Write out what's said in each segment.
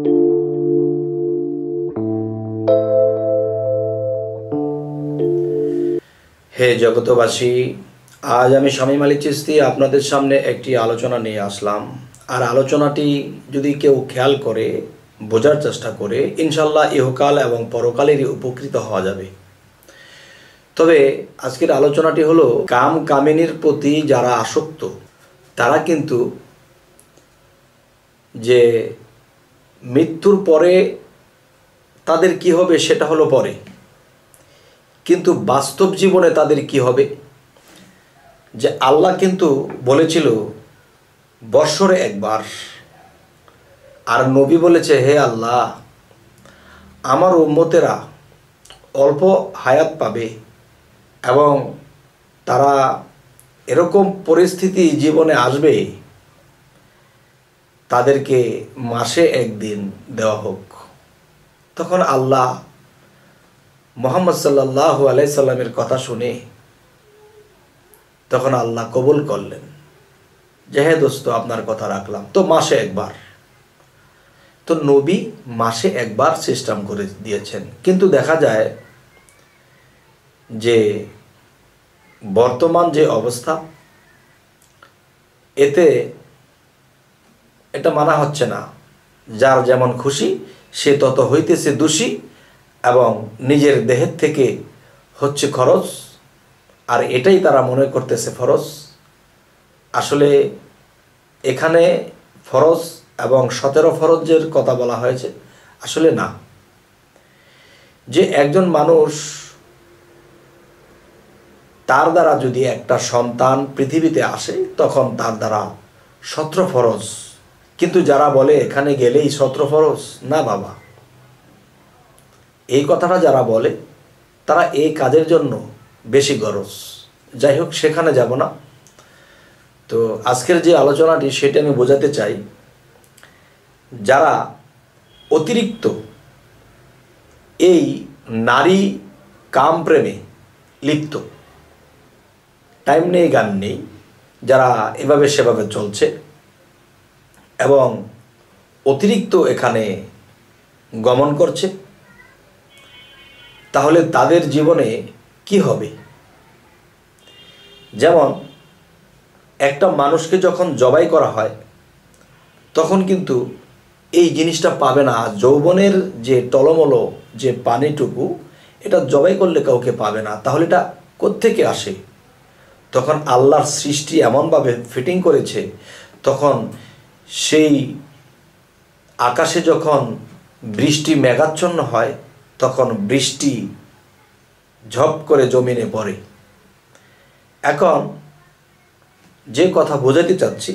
হে জগতবাসী, আজ আমি শামীম আলী চিশতি আপনাদের সামনে একটি আলোচনা নিয়ে আসলাম। আর আলোচনাটি যদি কেউ খেয়াল করে বোঝার চেষ্টা করে, ইনশাল্লাহ ইহকাল এবং পরকালেরই উপকৃত হওয়া যাবে। তবে আজকের আলোচনাটি হলো কাম কামিনীর প্রতি যারা আসক্ত তারা কিন্তু যে মৃত্যুর পরে তাদের কি হবে সেটা হলো পরে, কিন্তু বাস্তব জীবনে তাদের কি হবে, যে আল্লাহ কিন্তু বলেছিল বৎসরে একবার, আর নবী বলেছে হে আল্লাহ আমার উম্মতেরা অল্প হায়াত পাবে এবং তারা এরকম পরিস্থিতি জীবনে আসবে তাদেরকে মাসে একদিন দেওয়া হোক। তখন আল্লাহ মুহাম্মদ সাল্লাল্লাহু আলাইহি সাল্লামের কথা শুনে তখন আল্লাহ কবুল করলেন যে হে দোস্ত আপনার কথা রাখলাম, তো মাসে একবার। তো নবী মাসে একবার সিস্টেম করে দিয়েছেন, কিন্তু দেখা যায় যে বর্তমান যে অবস্থা এতে এটা মানা হচ্ছে না। যার যেমন খুশি সে তত হইতেছে দোষী এবং নিজের দেহের থেকে হচ্ছে খরচ, আর এটাই তারা মনে করতেছে ফরজ। আসলে এখানে ফরজ এবং 17 ফরজের কথা বলা হয়েছে, আসলে না। যে একজন মানুষ তার দ্বারা যদি একটা সন্তান পৃথিবীতে আসে তখন তার দ্বারা 17 ফরজ, কিন্তু যারা বলে এখানে গেলেই 17 ফরজ, না বাবা, এই কথাটা যারা বলে তারা এই কাজের জন্য বেশি গরজ। যাই হোক, সেখানে যাব না। তো আজকের যে আলোচনাটি সেটা আমি বোঝাতে চাই, যারা অতিরিক্ত এই নারী কাম প্রেমে লিপ্ত, টাইম নেই গান নেই, যারা এভাবে সেভাবে চলছে এবং অতিরিক্ত এখানে গমন করছে, তাহলে তাদের জীবনে কি হবে? যেমন একটা মানুষকে যখন জবাই করা হয় তখন কিন্তু এই জিনিসটা পাবে না। যৌবনের যে টলমলো যে পানিটুকু, এটা জবাই করলে কাউকে পাবে না। তাহলে এটা কোত্থেকে আসে? তখন আল্লাহর সৃষ্টি এমনভাবে ফিটিং করেছে, তখন সেই আকাশে যখন বৃষ্টি মেঘাচ্ছন্ন হয় তখন বৃষ্টি ঝপ করে জমিনে পড়ে। এখন যে কথা বোঝাতে চাচ্ছি,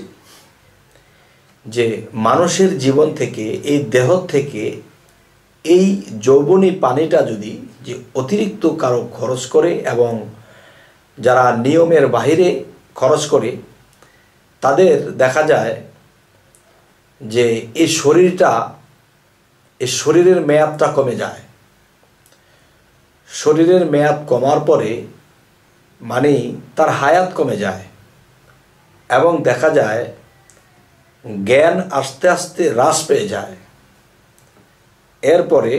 যে মানুষের জীবন থেকে, এই দেহ থেকে এই যৌবনী পানিটা যদি যে অতিরিক্ত কারো খরচ করে এবং যারা নিয়মের বাহিরে খরচ করে, তাদের দেখা যায় যে এই শরীরের মেয়াদটা কমে যায়। শরীরের মেয়াদ কমার পরে মানে তার হায়াত কমে যায় এবং দেখা যায় জ্ঞান আস্তে আস্তে হ্রাস পেয়ে যায়। এরপরে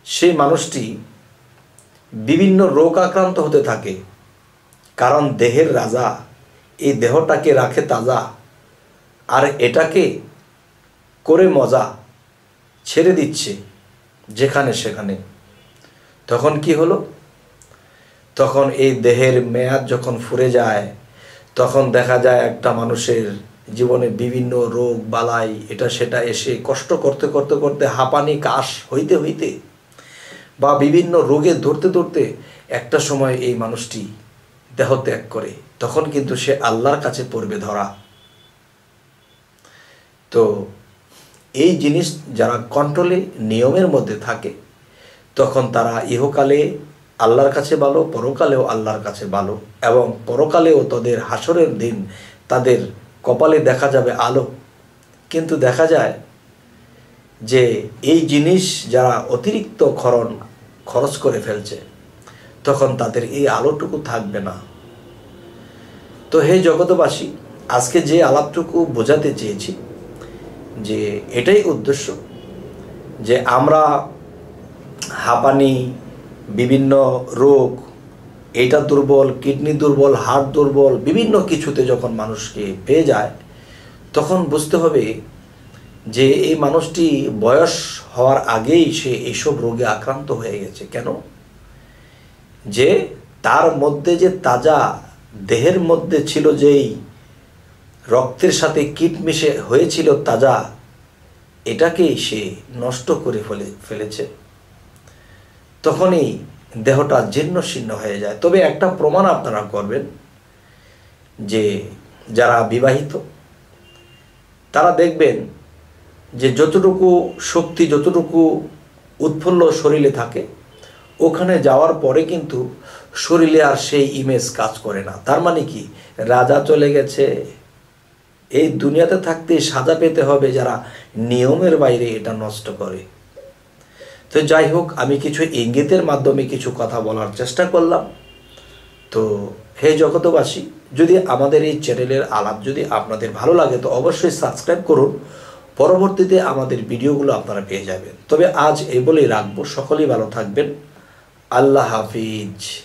সেই মানুষটি বিভিন্ন রোগ আক্রান্ত হতে থাকে, কারণ দেহের রাজা এই দেহটাকে রাখে তাজা, আর এটাকে করে মজা ছেড়ে দিচ্ছে যেখানে সেখানে। তখন কি হলো? তখন এই দেহের মেয়াদ যখন ফুরে যায় তখন দেখা যায় একটা মানুষের জীবনে বিভিন্ন রোগ বালাই এটা সেটা এসে কষ্ট করতে করতে করতে হাঁপানি কাশ হইতে হইতে বা বিভিন্ন রোগে ধরতে ধরতে একটা সময় এই মানুষটি দেহ ত্যাগ করে। তখন কিন্তু সে আল্লাহর কাছে পড়বে ধরা। তো এই জিনিস যারা কন্ট্রোলে নিয়মের মধ্যে থাকে তখন তারা ইহকালে আল্লাহর কাছে ভালো, পরকালেও আল্লাহর কাছে ভালো, এবং পরকালেও তাদের হাসরের দিন তাদের কপালে দেখা যাবে আলো। কিন্তু দেখা যায় যে এই জিনিস যারা অতিরিক্ত খরচ করে ফেলছে তখন তাদের এই আলোটুকু থাকবে না। তো হে জগতবাসী, আজকে যে আলাপটুকু বোঝাতে চেয়েছি যে এটাই উদ্দেশ্য যে আমরা হাঁপানি, বিভিন্ন রোগ, এইটা দুর্বল, কিডনি দুর্বল, হার্ট দুর্বল, বিভিন্ন কিছুতে যখন মানুষকে পেয়ে যায় তখন বুঝতে হবে যে এই মানুষটি বয়স হওয়ার আগেই সে এইসব রোগে আক্রান্ত হয়ে গেছে। কেন? যে তার মধ্যে যে তাজা দেহের মধ্যে ছিল, যেই রক্তের সাথে কীট মিশে হয়েছিল তাজা, এটাকেই সে নষ্ট করে ফেলেছে। তখনই দেহটা জীর্ণ শীর্ণ হয়ে যায়। তবে একটা প্রমাণ আপনারা করবেন যে যারা বিবাহিত তারা দেখবেন যে যতটুকু শক্তি, যতটুকু উৎফুল্ল শরীরে থাকে, ওখানে যাওয়ার পরে কিন্তু শরীরে আর সেই ইমেজ কাজ করে না। তার মানে কি? রাজা চলে গেছে। এই দুনিয়াতে থাকতে সাজা পেতে হবে যারা নিয়মের বাইরে এটা নষ্ট করে। তো যাই হোক, আমি কিছু ইঙ্গিতের মাধ্যমে কিছু কথা বলার চেষ্টা করলাম। তো হে জগতবাসী, যদি আমাদের এই চ্যানেলের আলাপ যদি আপনাদের ভালো লাগে তো অবশ্যই সাবস্ক্রাইব করুন। পরবর্তীতে আমাদের ভিডিওগুলো আপনারা পেয়ে যাবেন। তবে আজ এই বলেই রাখবো, সকলেই ভালো থাকবেন। আল্লাহ হাফিজ।